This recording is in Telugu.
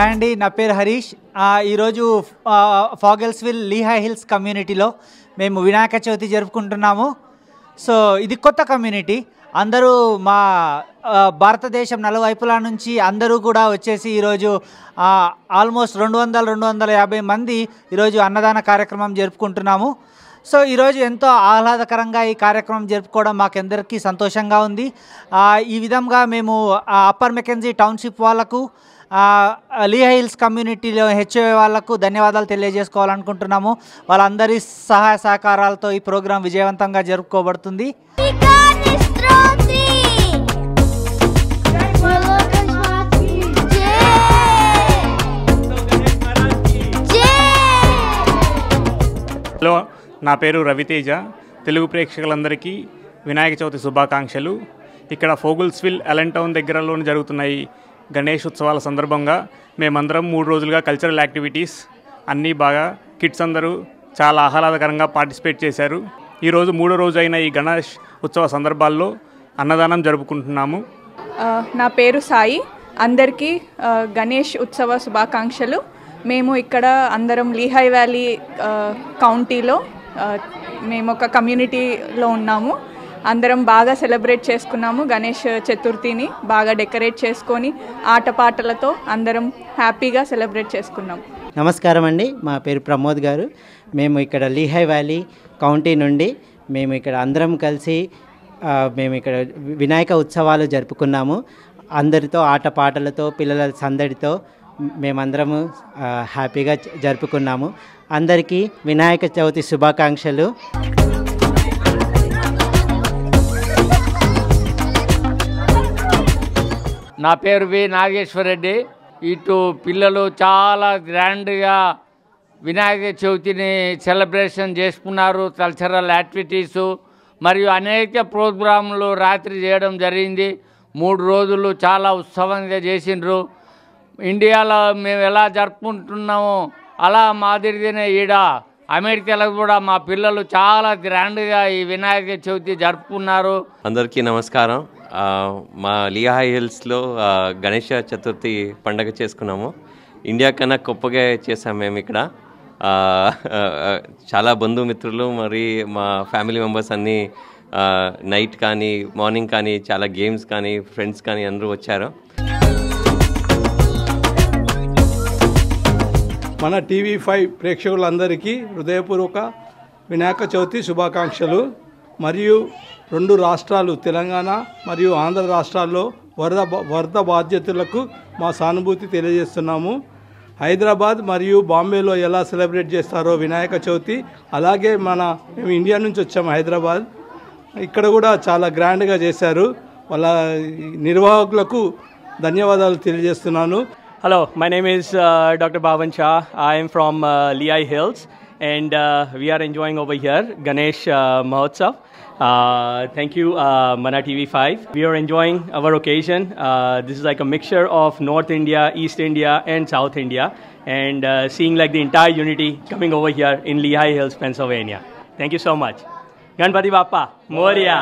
హాయ్ అండి, నా పేరు హరీష్. ఈరోజు ఫాగెల్స్విల్ లీహై హిల్స్ కమ్యూనిటీలో మేము వినాయక చవితి జరుపుకుంటున్నాము. సో ఇది కొత్త కమ్యూనిటీ. అందరూ మా భారతదేశం నలువైపుల నుంచి అందరూ కూడా వచ్చేసి ఈరోజు ఆల్మోస్ట్ 250 మంది ఈరోజు అన్నదాన కార్యక్రమం జరుపుకుంటున్నాము. సో ఈరోజు ఎంతో ఆహ్లాదకరంగా ఈ కార్యక్రమం జరుపుకోవడం మాకందరికీ సంతోషంగా ఉంది. ఈ విధంగా మేము అప్పర్ మెకెన్జీ టౌన్షిప్ వాళ్ళకు, లీహై హిల్స్ కమ్యూనిటీలో హెచ్ఓ వాళ్లకు ధన్యవాదాలు తెలియజేసుకోవాలనుకుంటున్నాము. వాళ్ళందరి సహాయ సహకారాలతో ఈ ప్రోగ్రాం విజయవంతంగా జరుపుకోబడుతుంది. హలో, నా పేరు రవితేజ. తెలుగు ప్రేక్షకులందరికీ వినాయక చవితి శుభాకాంక్షలు. ఇక్కడ ఫోగుల్స్విల్ అలెన్టౌన్ దగ్గరలో జరుగుతున్న ఈ గణేష్ ఉత్సవాల సందర్భంగా మేమందరం 3 రోజులుగా కల్చరల్ యాక్టివిటీస్ అన్నీ బాగా కిడ్స్ అందరూ చాలా ఆహ్లాదకరంగా పార్టిసిపేట్ చేశారు. ఈరోజు 3వ రోజు అయిన ఈ గణేష్ ఉత్సవ సందర్భాల్లో అన్నదానం జరుపుకుంటున్నాము. నా పేరు సాయి. అందరికీ గణేష్ ఉత్సవ శుభాకాంక్షలు. మేము ఇక్కడ అందరం లీహై వ్యాలీ కౌంటీలో మేము ఒక కమ్యూనిటీలో ఉన్నాము. అందరం బాగా సెలబ్రేట్ చేసుకున్నాము. గణేష్ చతుర్థిని బాగా డెకరేట్ చేసుకొని ఆటపాటలతో అందరం హ్యాపీగా సెలబ్రేట్ చేసుకున్నాం. నమస్కారం అండి, మా పేరు ప్రమోద్ గారు. మేము ఇక్కడ లీహై వ్యాలీ కౌంటీ నుండి మేము ఇక్కడ అందరం కలిసి మేము ఇక్కడ వినాయక ఉత్సవాలు జరుపుకున్నాము. అందరితో ఆటపాటలతో పిల్లల సందడితో మేమందరము హ్యాపీగా జరుపుకున్నాము. అందరికీ వినాయక చవితి శుభాకాంక్షలు. నా పేరు వి నాగేశ్వర రెడ్డి. ఇటు పిల్లలు చాలా గ్రాండ్గా వినాయక చవితిని సెలబ్రేషన్ చేసుకున్నారు. కల్చరల్ యాక్టివిటీసు మరియు అనేక ప్రోగ్రాంలు రాత్రి చేయడం జరిగింది. 3 రోజులు చాలా ఉత్సవంగా చేసిండ్రు. ఇండియాలో మేము ఎలా జరుపుకుంటున్నామో అలా మాదిరిగానే ఈడ అమెరికాలో కూడా మా పిల్లలు చాలా గ్రాండ్గా ఈ వినాయక చవితి జరుపుకున్నారు. అందరికీ నమస్కారం. మా లీహై హిల్స్లో గణేష చతుర్థి పండగ చేసుకున్నాము. ఇండియా కన్నా గొప్పగా చేసాము మేము ఇక్కడ. చాలా బంధుమిత్రులు మరి మా ఫ్యామిలీ మెంబర్స్ అన్నీ నైట్ కానీ మార్నింగ్ కానీ చాలా గేమ్స్ కానీ ఫ్రెండ్స్ కానీ అందరూ వచ్చారు. మన టీవీ5 ప్రేక్షకులందరికీ హృదయపూర్వక వినాయక చవితి శుభాకాంక్షలు. మరియు 2 రాష్ట్రాలు తెలంగాణ మరియు ఆంధ్ర రాష్ట్రాల్లో వరద బాధ్యతలకు మా సానుభూతి తెలియజేస్తున్నాము. హైదరాబాద్ మరియు బాంబేలో ఎలా సెలబ్రేట్ చేస్తారో వినాయక చవితి, అలాగే మేము ఇండియా నుంచి వచ్చాము హైదరాబాద్. ఇక్కడ కూడా చాలా గ్రాండ్గా చేశారు. వాళ్ళ నిర్వాహకులకు ధన్యవాదాలు తెలియజేస్తున్నాను. Hello, my name is Dr. Bhavan Shah. I am from Lehigh Hills and we are enjoying over here Ganesh Mahotsav. Thank you Mana TV5. We are enjoying our occasion. This is like a mixture of North India, East India and South India, and seeing like the entire unity coming over here in Lehigh Hills, Pennsylvania. Thank you so much. Ganpati Bappa Moria.